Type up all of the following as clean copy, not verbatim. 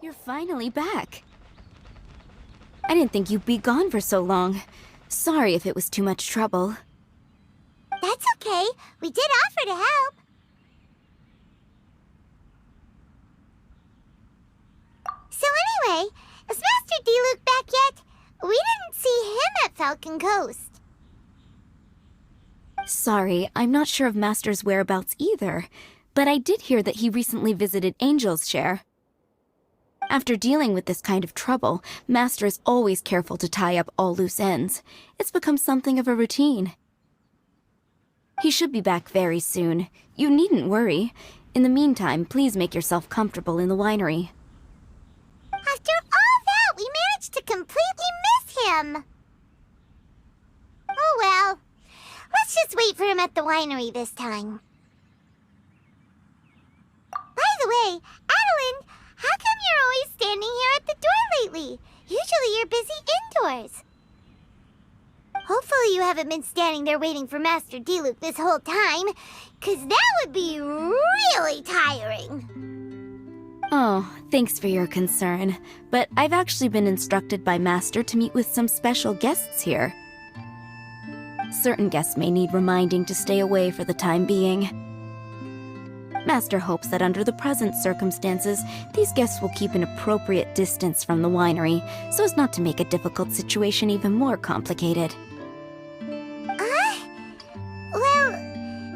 You're finally back. I didn't think you'd be gone for so long. Sorry if it was too much trouble. That's okay. We did offer to help. So anyway, is Master Diluc back yet? We didn't see him at Falcon Coast. Sorry, I'm not sure of Master's whereabouts either, but I did hear that he recently visited Angel's Share. After dealing with this kind of trouble, Master is always careful to tie up all loose ends. It's become something of a routine. He should be back very soon. You needn't worry. In the meantime, please make yourself comfortable in the winery. After all that, we managed to completely miss him. Oh well. Let's just wait for him at the winery this time. By the way, Adeline, how come you're always standing here at the door lately? Usually you're busy indoors. Hopefully you haven't been standing there waiting for Master Diluc this whole time, 'cause that would be really tiring. Oh, thanks for your concern, but I've actually been instructed by Master to meet with some special guests here. Certain guests may need reminding to stay away for the time being. Master hopes that under the present circumstances, these guests will keep an appropriate distance from the winery, so as not to make a difficult situation even more complicated. Well,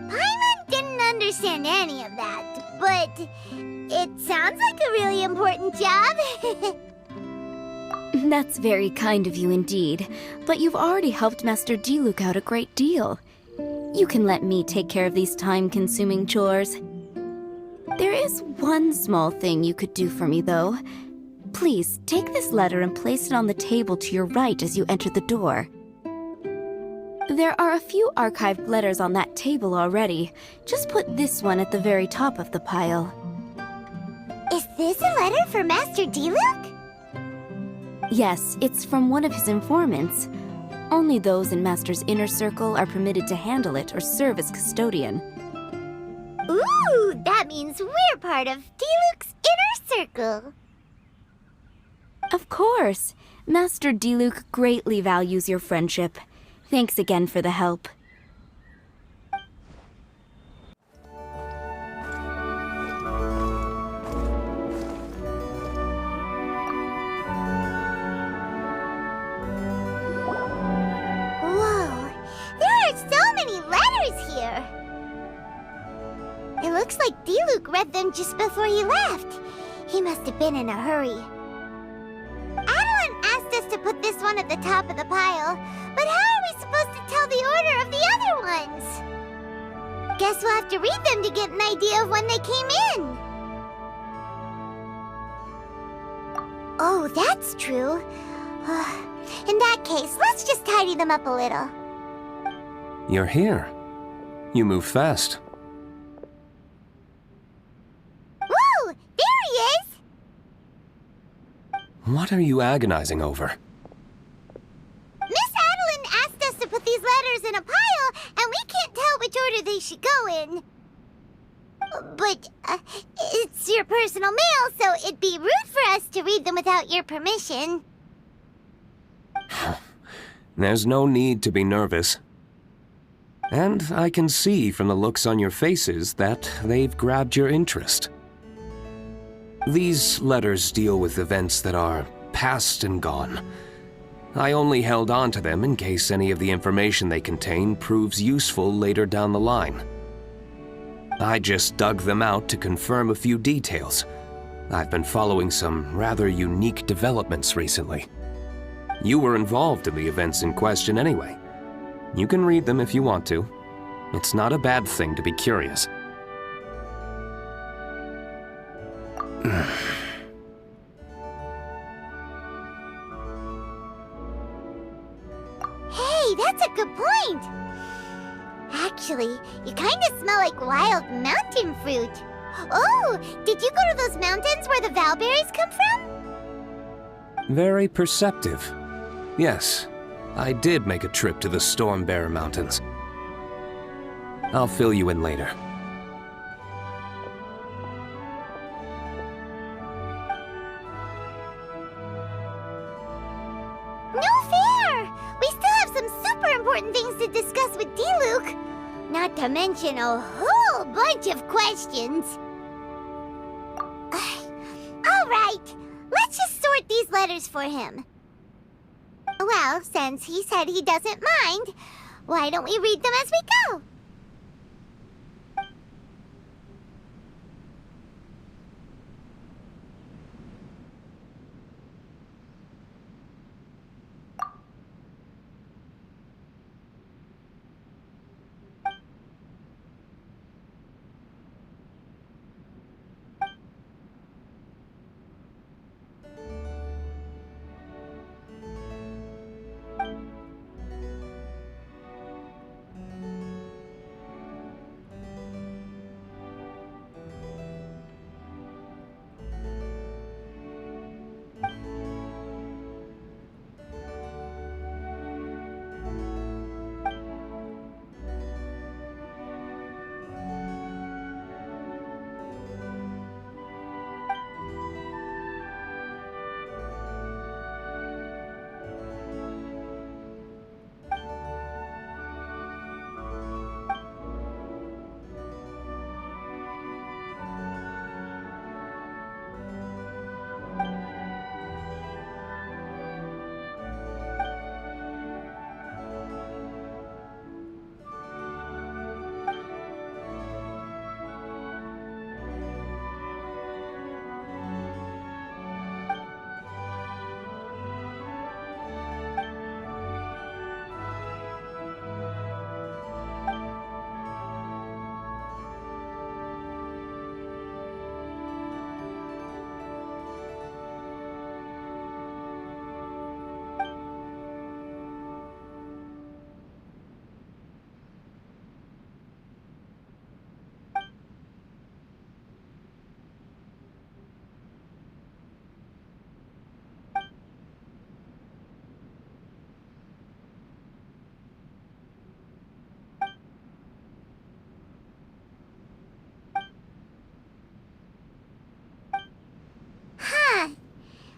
Paimon didn't understand any of that, but it sounds like a really important job. That's very kind of you indeed, but you've already helped Master Diluc out a great deal. You can let me take care of these time-consuming chores. There is one small thing you could do for me, though. Please, take this letter and place it on the table to your right as you enter the door. There are a few archived letters on that table already. Just put this one at the very top of the pile. Is this a letter for Master Diluc? Yes, it's from one of his informants. Only those in Master's inner circle are permitted to handle it or serve as custodian. Ooh, that means we're part of Diluc's inner circle. Of course. Master Diluc greatly values your friendship. Thanks again for the help. Whoa, there are so many letters here. It looks like Diluc read them just before he left. He must have been in a hurry. Adeline asked us to put this one at the top of the pile, but how are we supposed to tell the order of the other ones? Guess we'll have to read them to get an idea of when they came in. Oh, that's true. In that case, let's just tidy them up a little. You're here. You move fast. Whoa! There he is! What are you agonizing over? Miss Adeline asked us to put these letters in a pile, and we can't tell which order they should go in. But, it's your personal mail, so it'd be rude for us to read them without your permission. There's no need to be nervous. And I can see from the looks on your faces that they've grabbed your interest. These letters deal with events that are past and gone. I only held on to them in case any of the information they contain proves useful later down the line. I just dug them out to confirm a few details. I've been following some rather unique developments recently. You were involved in the events in question anyway. You can read them if you want to. It's not a bad thing to be curious. Hey, that's a good point. Actually, you kind of smell like wild mountain fruit. Oh, did you go to those mountains where the valberries come from? Very perceptive. Yes, I did make a trip to the Stormbearer Mountains. I'll fill you in later. important things to discuss with Diluc. Not to mention a whole bunch of questions. All right, let's just sort these letters for him. Well, since he said he doesn't mind, why don't we read them as we go?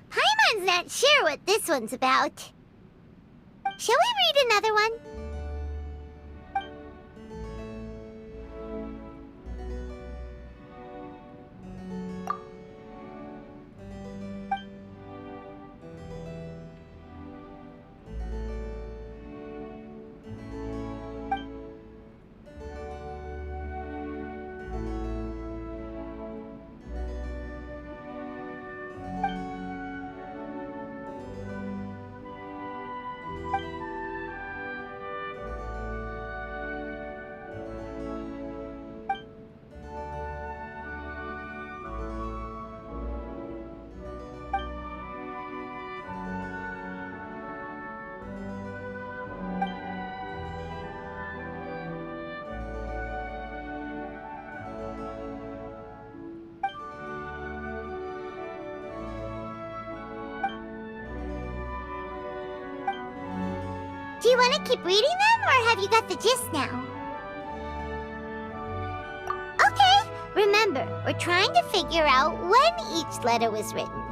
Paimon's not sure what this one's about. Shall we read another one? Do you want to keep reading them, or have you got the gist now? Okay, remember, we're trying to figure out when each letter was written.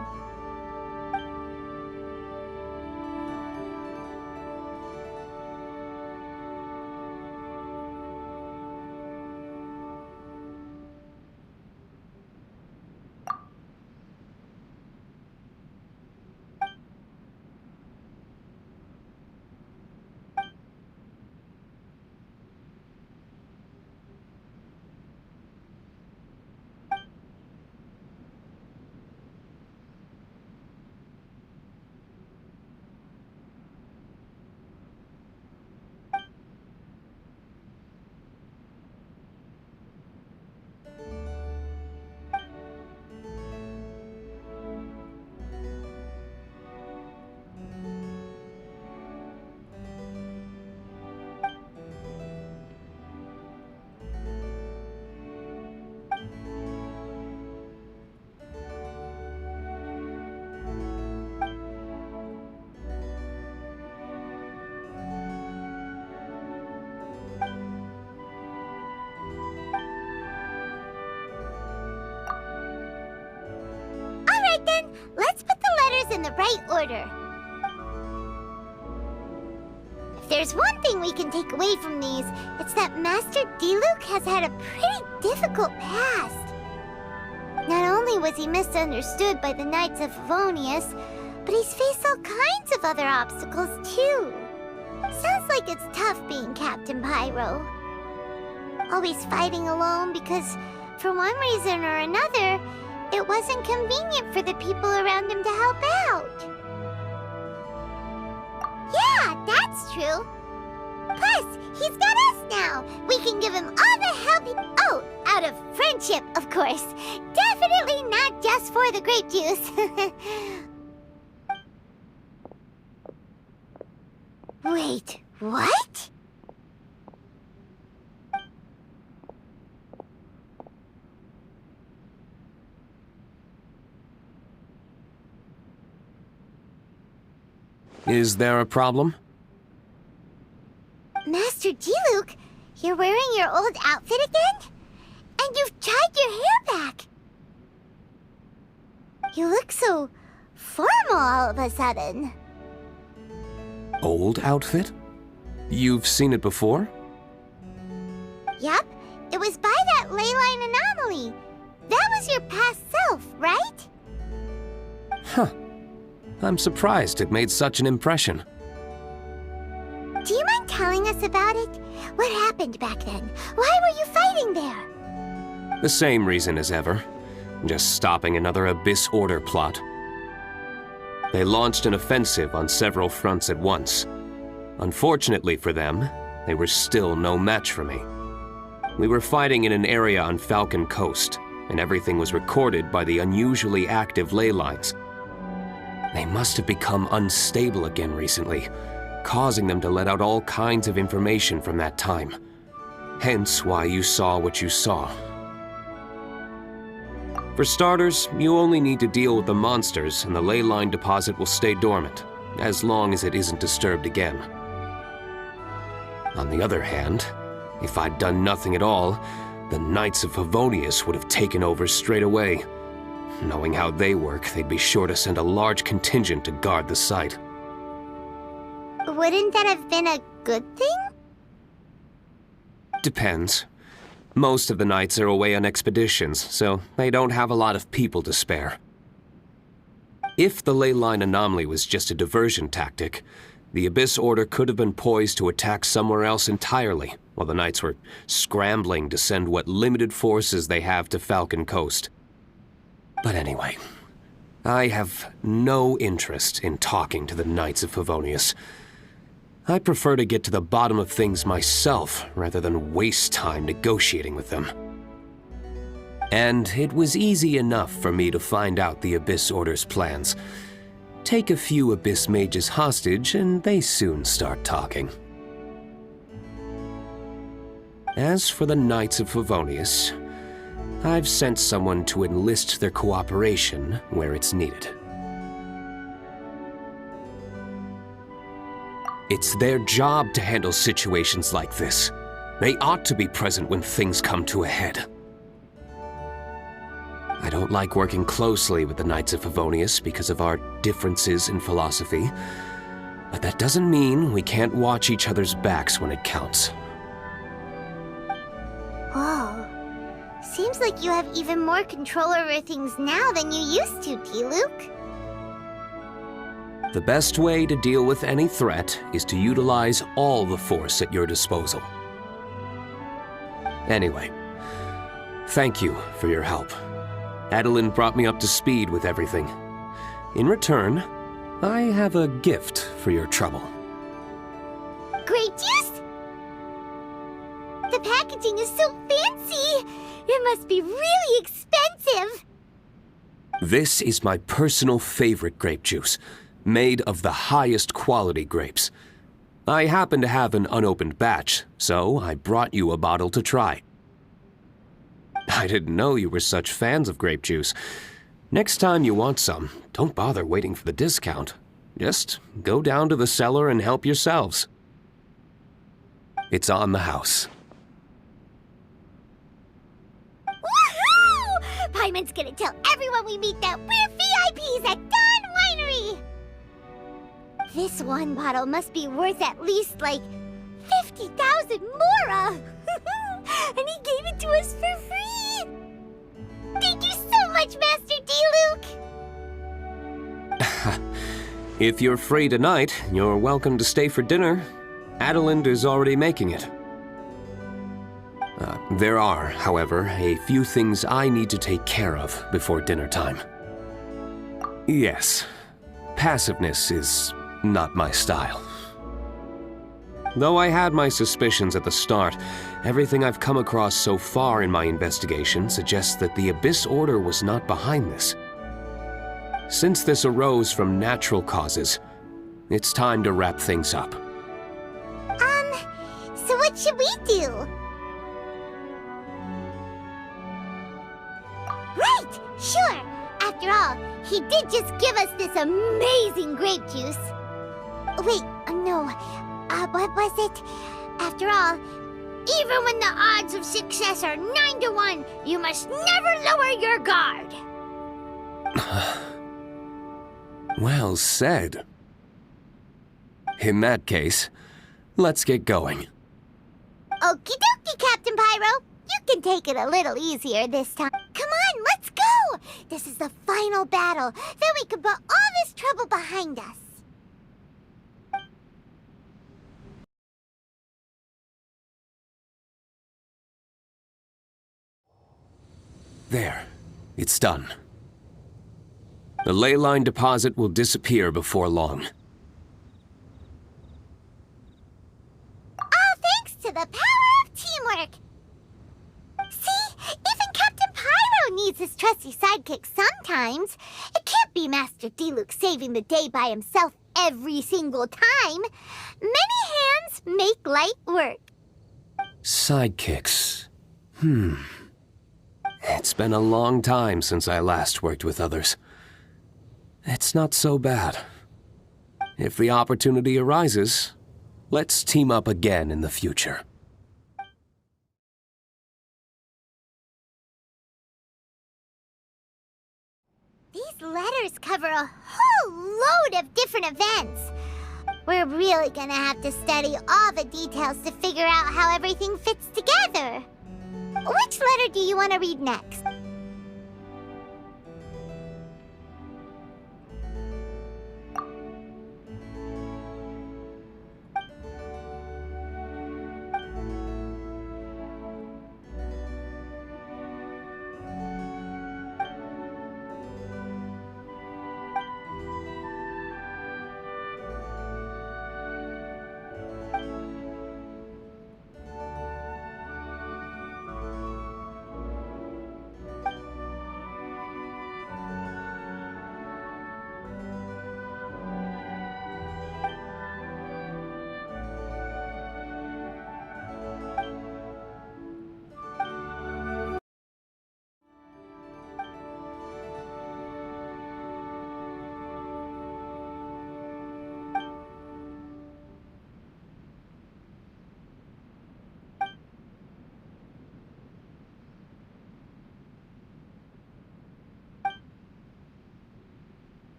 Then, let's put the letters in the right order. If there's one thing we can take away from these, it's that Master Diluc has had a pretty difficult past. Not only was he misunderstood by the Knights of Favonius, but he's faced all kinds of other obstacles too. Sounds like it's tough being Captain Pyro. Always fighting alone because, for one reason or another, it wasn't convenient for the people around him to help out. Yeah, that's true. Plus, he's got us now. We can give him all the help Oh, out of friendship, of course. Definitely not just for the grape juice. Wait, what? Is there a problem? Master Diluc, you're wearing your old outfit again? And you've tied your hair back. You look so formal all of a sudden. Old outfit? You've seen it before? Yup, it was by that leyline anomaly. That was your past self, right? Huh. I'm surprised it made such an impression. Do you mind telling us about it? What happened back then? Why were you fighting there? The same reason as ever. Just stopping another Abyss Order plot. They launched an offensive on several fronts at once. Unfortunately for them, they were still no match for me. We were fighting in an area on Falcon Coast, and everything was recorded by the unusually active ley lines. They must have become unstable again recently, causing them to let out all kinds of information from that time. Hence why you saw what you saw. For starters, you only need to deal with the monsters and the ley line deposit will stay dormant, as long as it isn't disturbed again. On the other hand, if I'd done nothing at all, the Knights of Favonius would have taken over straight away. Knowing how they work, they'd be sure to send a large contingent to guard the site. Wouldn't that have been a good thing? Depends. Most of the knights are away on expeditions, so they don't have a lot of people to spare. If the ley line anomaly was just a diversion tactic, the Abyss Order could have been poised to attack somewhere else entirely, while the knights were scrambling to send what limited forces they have to Falcon Coast. But anyway, I have no interest in talking to the Knights of Favonius. I prefer to get to the bottom of things myself, rather than waste time negotiating with them. And it was easy enough for me to find out the Abyss Order's plans. Take a few Abyss Mages hostage, and they soon start talking. As for the Knights of Favonius, I've sent someone to enlist their cooperation where it's needed. It's their job to handle situations like this. They ought to be present when things come to a head. I don't like working closely with the Knights of Favonius because of our differences in philosophy, but that doesn't mean we can't watch each other's backs when it counts. Whoa. Seems like you have even more control over things now than you used to, Diluc. The best way to deal with any threat is to utilize all the force at your disposal. Anyway, thank you for your help. Adeline brought me up to speed with everything. In return, I have a gift for your trouble. Grape juice? The packaging is so fancy! It must be really expensive! This is my personal favorite grape juice, made of the highest quality grapes. I happen to have an unopened batch, so I brought you a bottle to try. I didn't know you were such fans of grape juice. Next time you want some, don't bother waiting for the discount. Just go down to the cellar and help yourselves. It's on the house. Woohoo! Paimon's gonna tell everyone we meet that we're VIPs at Dawn Winery! This one bottle must be worth at least, like, 50,000 mora! And he gave it to us for free! Thank you so much, Master Diluc! If you're free tonight, you're welcome to stay for dinner. Adeline is already making it. There are, however, a few things I need to take care of before dinner time. Yes, passiveness is not my style. Though I had my suspicions at the start, everything I've come across so far in my investigation suggests that the Abyss Order was not behind this. Since this arose from natural causes, it's time to wrap things up. So what should we do? Right! Sure! After all, he did just give us this amazing grape juice. Wait, no. What was it? After all, even when the odds of success are 9 to 1, you must never lower your guard. Well said. In that case, let's get going. Okie dokie, Captain Pyro. You can take it a little easier this time. Come on, let's go! This is the final battle. Then we can put all this trouble behind us. There. It's done. The ley line deposit will disappear before long. All thanks to the power of teamwork. See? Even Captain Pyro needs his trusty sidekick sometimes. It can't be Master Diluc saving the day by himself every single time. Many hands make light work. Sidekicks. It's been a long time since I last worked with others. It's not so bad. If the opportunity arises, let's team up again in the future. These letters cover a whole load of different events. We're really gonna have to study all the details to figure out how everything fits together. Which letter do you want to read next?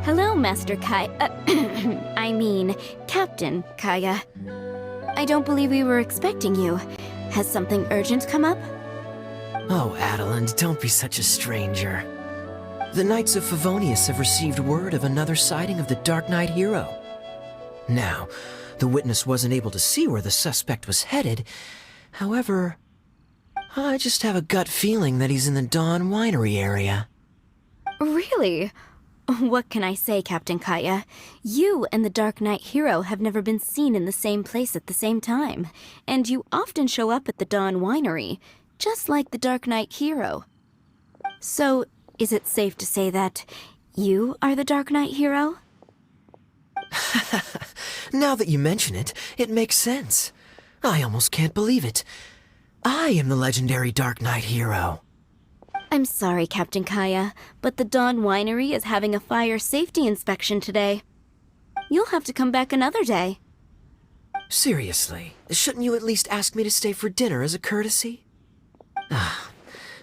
Hello, Master Kai. I mean, Captain Kaeya. I don't believe we were expecting you. Has something urgent come up? Oh, Adeline, don't be such a stranger. The Knights of Favonius have received word of another sighting of the Dark Knight hero. Now, the witness wasn't able to see where the suspect was headed. However, I just have a gut feeling that he's in the Dawn Winery area. Really? What can I say, Captain Kaeya? You and the Dark Knight hero have never been seen in the same place at the same time, and you often show up at the Dawn Winery, just like the Dark Knight hero. So, is it safe to say that you are the Dark Knight hero? Now that you mention it, it makes sense. I almost can't believe it. I am the legendary Dark Knight hero. I'm sorry, Captain Kaeya, but the Dawn Winery is having a fire safety inspection today. You'll have to come back another day. Seriously, shouldn't you at least ask me to stay for dinner as a courtesy?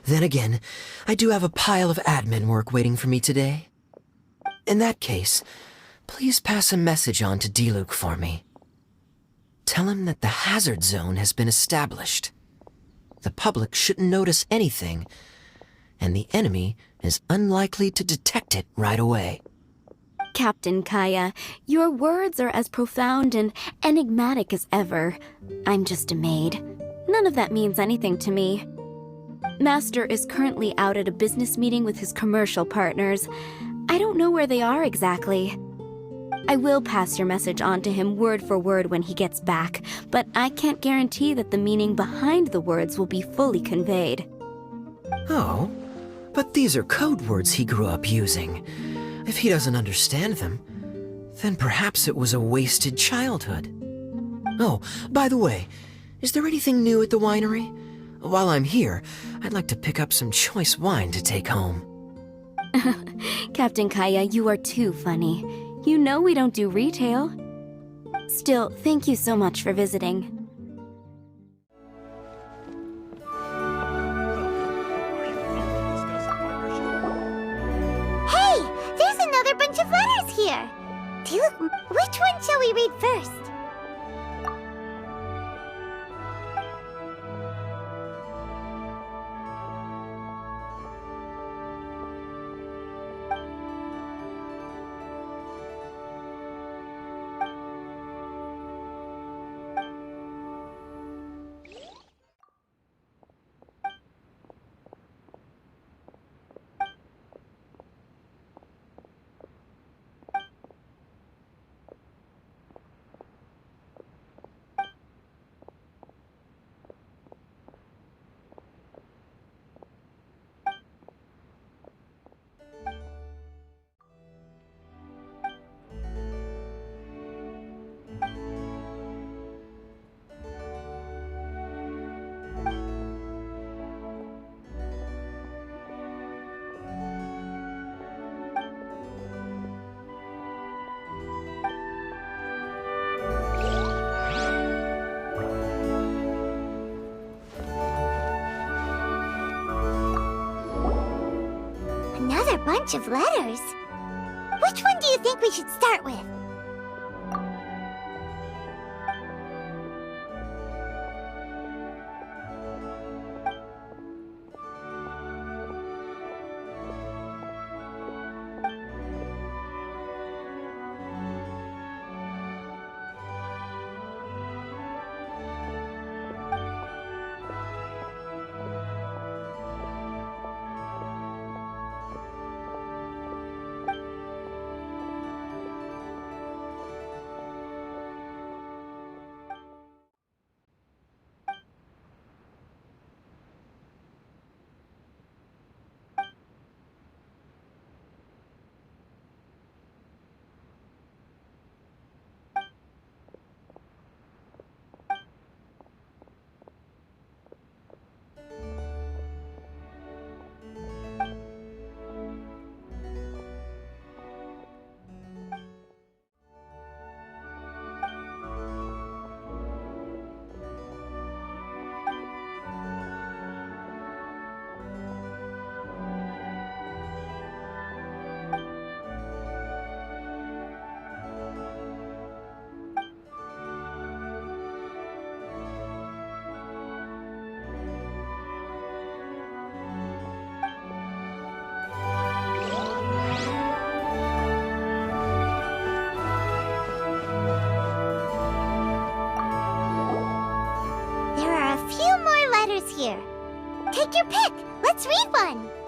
Then again, I do have a pile of admin work waiting for me today. In that case, please pass a message on to Diluc for me. Tell him that the hazard zone has been established. The public shouldn't notice anything, and the enemy is unlikely to detect it right away. Captain Kaeya, your words are as profound and enigmatic as ever. I'm just a maid. None of that means anything to me. Master is currently out at a business meeting with his commercial partners. I don't know where they are exactly. I will pass your message on to him word for word when he gets back, but I can't guarantee that the meaning behind the words will be fully conveyed. Oh, but these are code words he grew up using. If he doesn't understand them, then perhaps it was a wasted childhood. Oh, by the way, is there anything new at the winery? While I'm here, I'd like to pick up some choice wine to take home. Captain Kaeya, you are too funny. You know we don't do retail. Still, thank you so much for visiting. Hey, there's another bunch of letters here. Diluc, which one shall we read first? Another bunch of letters. Which one do you think we should start with? Take your pick. Let's read one.